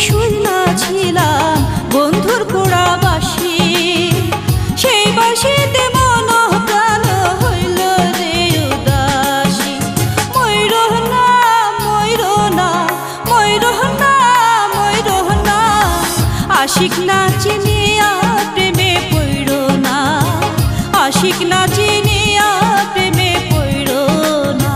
শুননা ছিলাম বন্ধুর পোড়া বাঁশি, সেই বাঁশিতে মন প্রাণ হইল রে উদাসী। ময়ূর না ময়ূর না ময়ূর না ময়ূর না, আশিক না চিনিয়া প্রেমে পড়ল না, আশিক না চিনিয়া প্রেমে পড়ল না।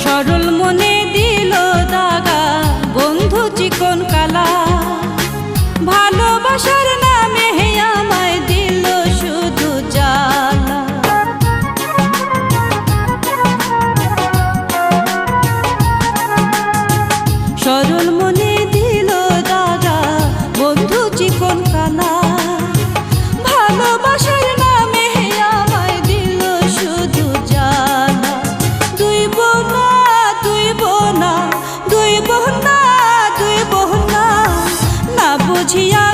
সরল মনে দিল দাগা বন্ধু চিকন কালা, ভালোবাসার নামে আমায় দিল শুধু জ্বালা। সরল মনে দিল দাগা বন্ধু চিকন কালা, ভালোবাসার নামে আমায় দিল শুধু জ্বালা। দুই বোনা দুই বোনা দুই বোনা দুই বোনা, না বুঝিয়া